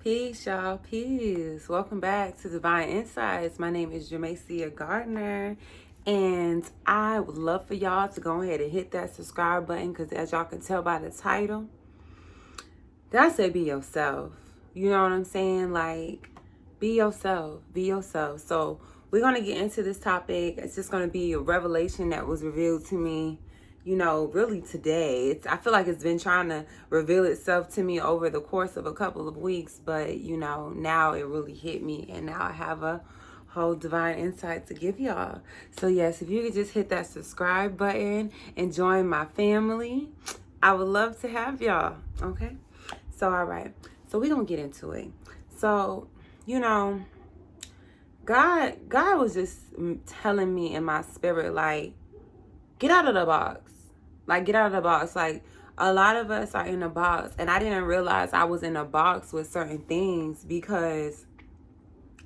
Peace, y'all. Peace. Welcome back to Divine Insights. My name is Jamacia Gardner, and I would love for y'all to go ahead and hit that subscribe button because, as y'all can tell by the title, I said be yourself. You know what I'm saying? Like, be yourself. Be yourself. So, we're going to get into this topic. It's just going to be a revelation that was revealed to me, really today. I feel like it's been trying to reveal itself to me over the course of a couple of weeks, but now it really hit me, and now I have a whole divine insight to give y'all. So yes, if you could just hit that subscribe button and join my family, I would love to have y'all. Okay. So all right. So we're gonna get into it. So, God was just telling me in my spirit, like, get out of the box. Like, get out of the box. Like, a lot of us are in a box. And I didn't realize I was in a box with certain things because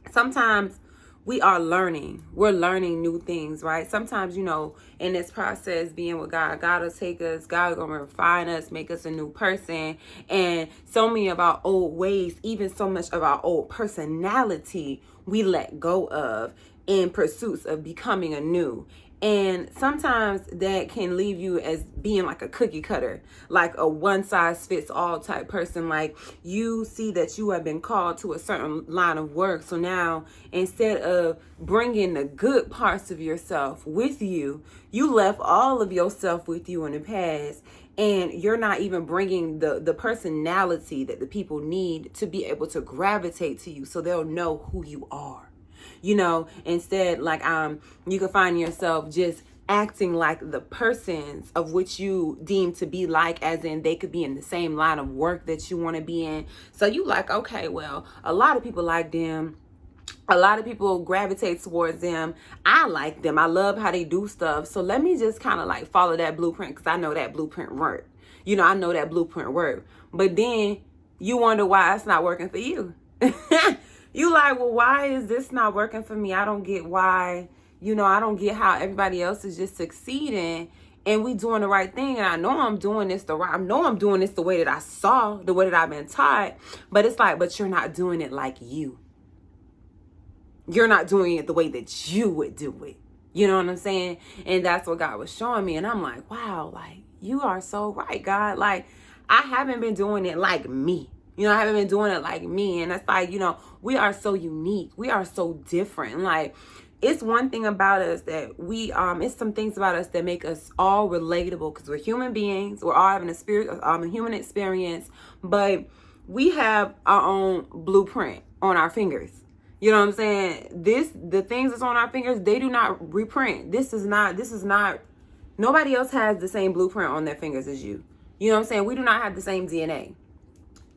sometimes we are learning. We're learning new things, right? Sometimes, in this process, being with God, God will take us, God will refine us, make us a new person. And so many of our old ways, even so much of our old personality, we let go of in pursuits of becoming a new. And sometimes that can leave you as being like a cookie cutter, like a one size fits all type person. Like, you see that you have been called to a certain line of work. So now, instead of bringing the good parts of yourself with you, you left all of yourself with you in the past. And you're not even bringing the personality that the people need to be able to gravitate to you so they'll know who you are. Instead, like, you can find yourself just acting like the persons of which you deem to be like, as in they could be in the same line of work that you want to be in. So you like, okay, well, a lot of people like them. A lot of people gravitate towards them. I like them. I love how they do stuff. So let me just kind of like follow that blueprint because I know that blueprint worked. I know that blueprint worked. But then you wonder why it's not working for you. You like, well, why is this not working for me? I don't get why, I don't get how everybody else is just succeeding and we doing the right thing. And I know I'm doing this the way that I saw, the way that I've been taught. But it's like, but you're not doing it like you. You're not doing it the way that you would do it. You know what I'm saying? And that's what God was showing me. And I'm like, wow, like, you are so right, God. Like, I haven't been doing it like me. I haven't been doing it like me. And that's like, we are so unique. We are so different. Like, it's one thing about us that it's some things about us that make us all relatable because we're human beings. We're all having a human experience, but we have our own blueprint on our fingers. You know what I'm saying? The things that's on our fingers, they do not reprint. This is not, nobody else has the same blueprint on their fingers as you. You know what I'm saying? We do not have the same DNA.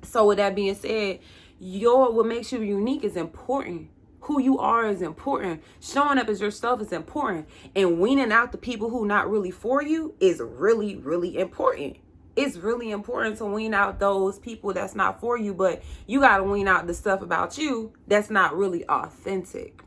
So with that being said, what makes you unique is important. Who you are is important. Showing up as yourself is important. And weaning out the people who not really for you is really, really important. It's really important to wean out those people that's not for you, but you got to wean out the stuff about you that's not really authentic.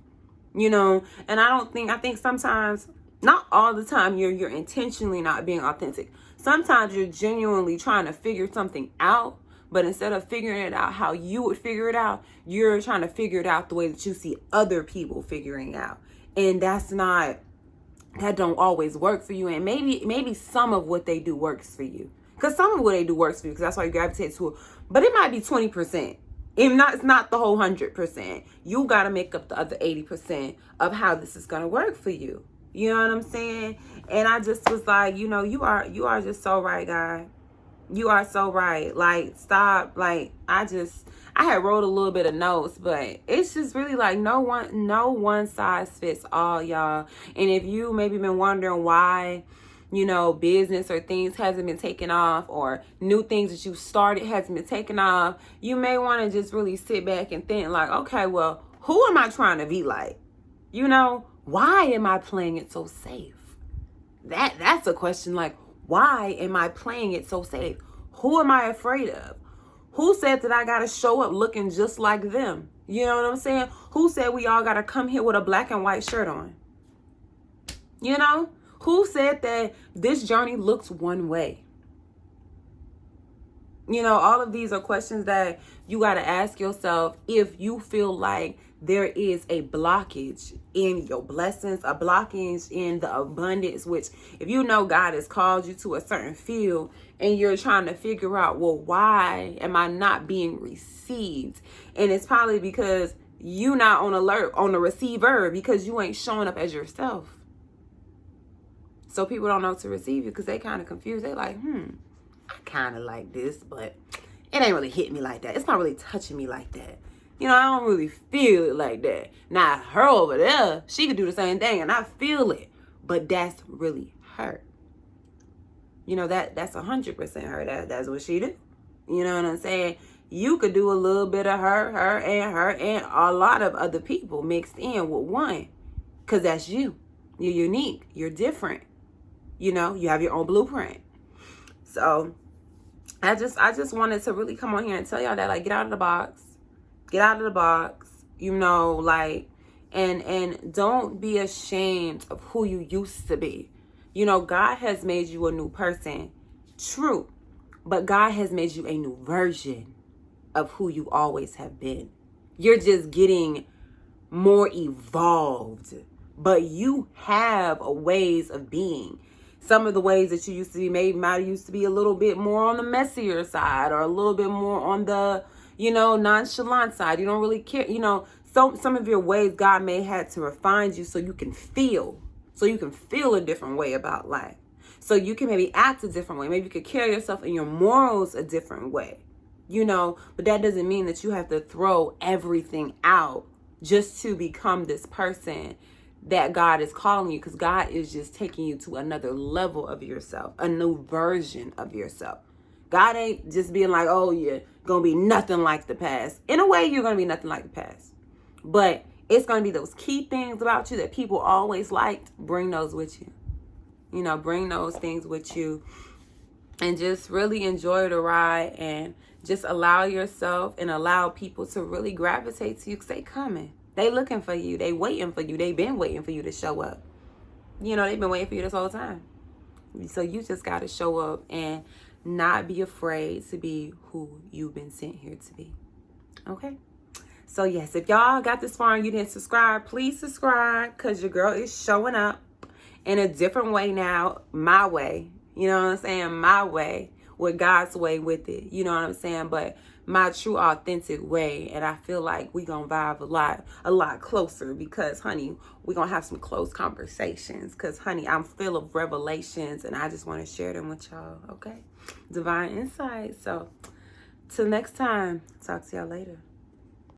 And I think sometimes, not all the time, you're intentionally not being authentic. Sometimes you're genuinely trying to figure something out. But instead of figuring it out how you would figure it out, you're trying to figure it out the way that you see other people figuring out. And that don't always work for you. And maybe some of what they do works for you. Because some of what they do works for you, because that's why you gravitate to it. But it might be 20%. It's not the whole 100%. You got to make up the other 80% of how this is going to work for you. You know what I'm saying? And I just was like, you are just so right, God. You are so right. Like, stop. Like, I had wrote a little bit of notes, but it's just really like no one size fits all, y'all. And if you maybe been wondering why, business or things hasn't been taken off, or new things that you started hasn't been taken off, you may want to just really sit back and think like, okay, well, who am I trying to be like? Why am I playing it so safe? That's a question. Like, why am I playing it so safe? Who am I afraid of? Who said that I got to show up looking just like them? You know what I'm saying? Who said we all got to come here with a black and white shirt on? Who said that this journey looks one way? You know, all of these are questions that you got to ask yourself if you feel like there is a blockage in your blessings, a blockage in the abundance, which if you know God has called you to a certain field and you're trying to figure out, well, why am I not being received? And it's probably because you not on alert on the receiver because you ain't showing up as yourself. So people don't know to receive you because they kind of confused. They like, I kind of like this, but it ain't really hit me like that. It's not really touching me like that. You know, I don't really feel it like that. Now, her over there, she could do the same thing, and I feel it. But that's really her. You know, that's 100% her. That's what she do. You know what I'm saying? You could do a little bit of her, and a lot of other people mixed in with one. Because that's you. You're unique. You're different. You know, you have your own blueprint. So I just wanted to really come on here and tell y'all that, like, get out of the box. Get out of the box. You know, like, and don't be ashamed of who you used to be. You know, God has made you a new person. True. But God has made you a new version of who you always have been. You're just getting more evolved. But you have ways of being. Some of the ways that you used to be might used to be a little bit more on the messier side or a little bit more on the, you know, nonchalant side. You don't really care. You know, some of your ways God may have to refine you so you can feel. So you can feel a different way about life. So you can maybe act a different way. Maybe you could carry yourself and your morals a different way. You know, but that doesn't mean that you have to throw everything out just to become this person that God is calling you, because God is just taking you to another level of yourself, a new version of yourself. God ain't just being like, oh, you're going to be nothing like the past. In a way, you're going to be nothing like the past. But it's going to be those key things about you that people always liked. Bring those with you. You know, bring those things with you. And just really enjoy the ride and just allow yourself and allow people to really gravitate to you because they coming. They looking for you. They waiting for you. They been waiting for you to show up. You know, they've been waiting for you this whole time. So you just got to show up and not be afraid to be who you've been sent here to be. Okay? So yes, if y'all got this far and you didn't subscribe, please subscribe because your girl is showing up in a different way now. My way. You know what I'm saying? My way. With God's way with it. You know what I'm saying? But my true authentic way, and I feel like we gonna vibe a lot closer because, honey, we gonna have some close conversations because, honey, I'm full of revelations and I just want to share them with y'all. Okay, divine insight. So till next time, talk to y'all later.